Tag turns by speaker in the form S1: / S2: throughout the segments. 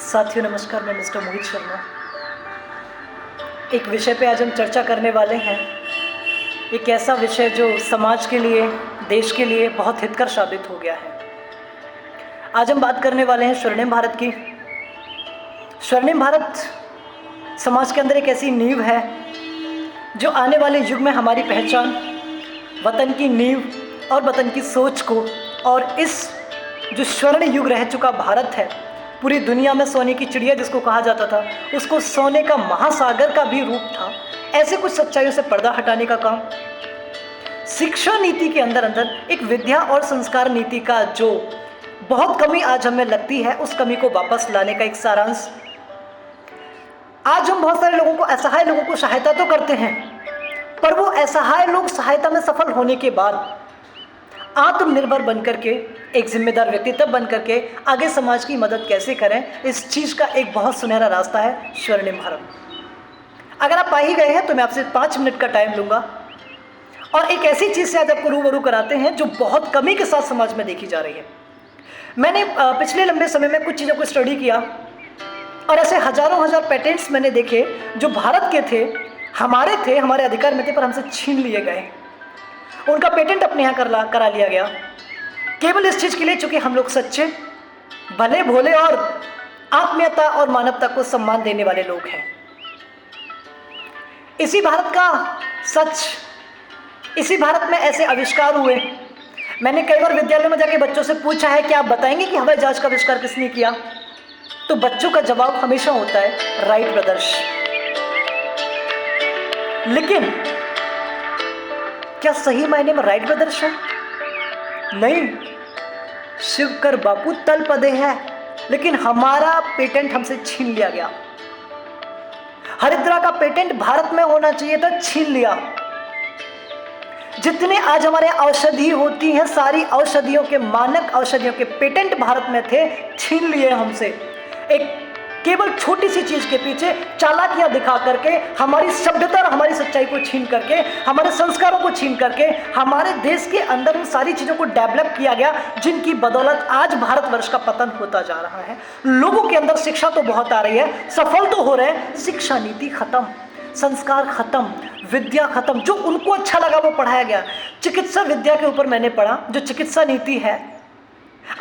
S1: साथियों नमस्कार, मैं मिस्टर मोहित शर्मा। एक विषय पे आज हम चर्चा करने वाले हैं। एक ऐसा विषय जो समाज के लिए, देश के लिए बहुत हितकर साबित हो गया है। आज हम बात करने वाले हैं स्वर्णिम भारत की। स्वर्णिम भारत समाज के अंदर एक ऐसी नींव है जो आने वाले युग में हमारी पहचान, वतन की नींव और वतन की सोच को, और इस जो स्वर्ण युग रह चुका भारत है, पूरी दुनिया में सोने की चिड़िया जिसको कहा जाता था, उसको सोने का महासागर का भी रूप था। ऐसे कुछ सच्चाइयों से पर्दा हटाने का काम शिक्षा नीति के अंदर एक विद्या और संस्कार नीति का जो बहुत कमी आज हमें लगती है, उस कमी को वापस लाने का एक सारांश। आज हम बहुत सारे लोगों को, असहाय लोगों को सहायता तो करते हैं, पर वो असहाय लोग सहायता में सफल होने के बाद आत्मनिर्भर बनकर के, एक जिम्मेदार व्यक्तित्व बनकर के आगे समाज की मदद कैसे करें, इस चीज़ का एक बहुत सुनहरा रास्ता है स्वर्णिम भारत। अगर आप पा ही गए हैं तो मैं आपसे 5 मिनट का टाइम लूँगा और एक ऐसी चीज़ से आज आपको रूबरू कराते हैं जो बहुत कमी के साथ समाज में देखी जा रही है। मैंने पिछले लंबे समय में कुछ चीज़ों को स्टडी किया और ऐसे हजारों हजार पेटेंट्स मैंने देखे जो भारत के थे, हमारे अधिकार में थे, पर हमसे छीन लिए गए। उनका पेटेंट अपने यहाँ करा लिया गया, केवल इस चीज़ के लिए चूँकि हम लोग सच्चे, भले भोले और आत्मीयता और मानवता को सम्मान देने वाले लोग हैं। इसी भारत का सच, इसी भारत में ऐसे आविष्कार हुए। मैंने कई बार विद्यालय में जाके बच्चों से पूछा है कि आप बताएंगे कि हवाई जहाज का आविष्कार किसने किया, तो बच्चों का जवाब हमेशा होता है राइट ब्रदर्स। लेकिन क्या सही मायने में राइट ब्रदर्स है? नहीं, शिवकर बापू तल पदे हैं, लेकिन हमारा पेटेंट हमसे छीन लिया गया। हरिद्रा का पेटेंट भारत में होना चाहिए था, छीन लिया। जितने आज हमारे औषधि होती हैं, सारी औषधियों के, मानक औषधियों के पेटेंट भारत में थे, छीन लिए हमसे। एक केवल छोटी सी चीज के पीछे चालाकियां दिखा करके हमारी सभ्यता और हमारी सच्चाई को छीन करके, हमारे संस्कारों को छीन करके हमारे देश के अंदर उन सारी चीजों को डेवलप किया गया जिनकी बदौलत आज भारतवर्ष का पतन होता जा रहा है। लोगों के अंदर शिक्षा तो बहुत आ रही है, सफल तो हो रहे हैं, शिक्षा नीति खत्म, संस्कार खत्म, विद्या खत्म। जो उनको अच्छा लगा वो पढ़ाया गया। चिकित्सा विद्या के ऊपर मैंने पढ़ा, जो चिकित्सा नीति है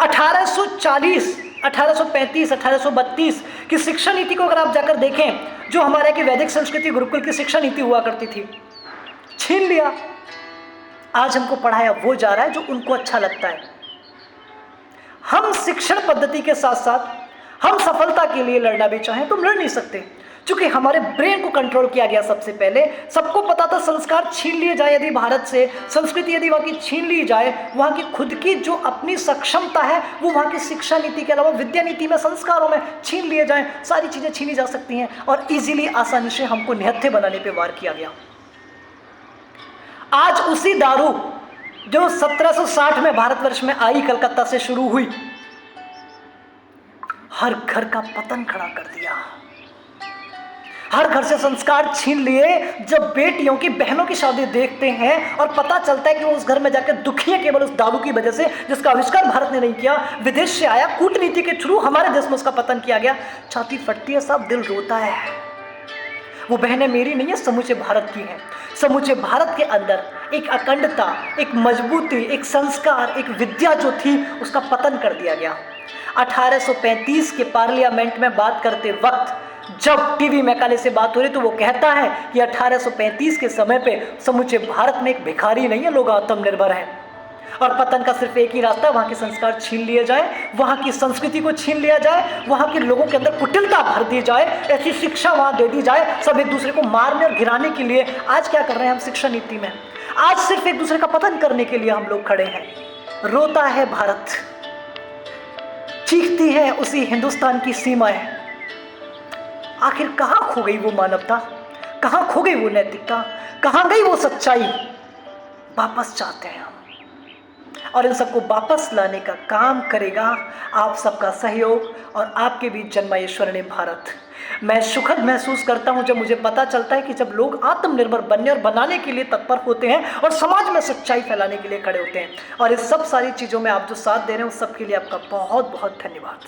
S1: 1840, 1835, 1832 की शिक्षा नीति को अगर आप जाकर देखें, जो हमारे की वैदिक संस्कृति गुरुकुल की शिक्षा नीति हुआ करती थी, छीन लिया। आज हमको पढ़ाया वो जा रहा है जो उनको अच्छा लगता है। हम शिक्षण पद्धति के साथ साथ हम सफलता के लिए लड़ना भी चाहें तो लड़ नहीं सकते, क्योंकि हमारे ब्रेन को कंट्रोल किया गया। सबसे पहले सबको पता था संस्कार छीन लिए जाए यदि भारत से, संस्कृति यदि वहाँ की छीन ली जाए, वहाँ की खुद की जो अपनी सक्षमता है वो वहाँ की शिक्षा नीति के अलावा विद्या नीति में, संस्कारों में छीन लिए जाए, सारी चीज़ें छीनी जा सकती हैं और इजीली, आसानी से हमको निहत्थे बनाने पर वार किया गया। आज उसी दारू जो 1760 में भारतवर्ष में आई, कलकत्ता से शुरू हुई, हर घर का पतन खड़ा कर दिया। हर घर से संस्कार छीन लिए। जब बेटियों की, बहनों की शादी देखते हैं और पता चलता है कि वो उस घर में जाकर दुखी है केवल उस दारू की वजह से, जिसका आविष्कार भारत ने नहीं किया, विदेश से आया, कूटनीति के थ्रू हमारे देश में उसका पतन किया गया, छाती फटती है, सब दिल रोता है। वो बहनें मेरी नहीं है, समूचे भारत की हैं। समूचे भारत के अंदर एक अखंडता, एक मजबूती, एक संस्कार, एक विद्या जो थी, उसका पतन कर दिया गया। 1835 के पार्लियामेंट में बात करते वक्त जब टीवी मैकाले से बात हो रही तो वो कहता है कि 1835 के समय पे समूचे भारत में एक भिखारी नहीं है, लोग आत्मनिर्भर हैं और पतन का सिर्फ एक ही रास्ता, वहाँ के संस्कार छीन लिए जाए, वहाँ की संस्कृति को छीन लिया जाए, वहाँ के लोगों के अंदर कुटिलता भर दी जाए, ऐसी शिक्षा वहाँ दे दी जाए, सब एक दूसरे को मारने और गिराने के लिए। आज क्या कर रहे हैं हम शिक्षा नीति में? आज सिर्फ एक दूसरे का पतन करने के लिए हम लोग खड़े हैं। रोता है भारत, चीखती है उसी हिंदुस्तान की सीमाएं। आखिर कहाँ खो गई वो मानवता, कहाँ खो गई वो नैतिकता, कहाँ गई वो सच्चाई? वापस चाहते हैं हम, और इन सबको वापस लाने का काम करेगा आप सबका सहयोग और आपके बीच जन्मा ये स्वर्णिम भारत। मैं सुखद महसूस करता हूँ जब मुझे पता चलता है कि जब लोग आत्मनिर्भर बनने और बनाने के लिए तत्पर होते हैं और समाज में सच्चाई फैलाने के लिए खड़े होते हैं। और इस सब सारी चीज़ों में आप जो साथ दे रहे हैं उस सब के लिए आपका बहुत बहुत धन्यवाद।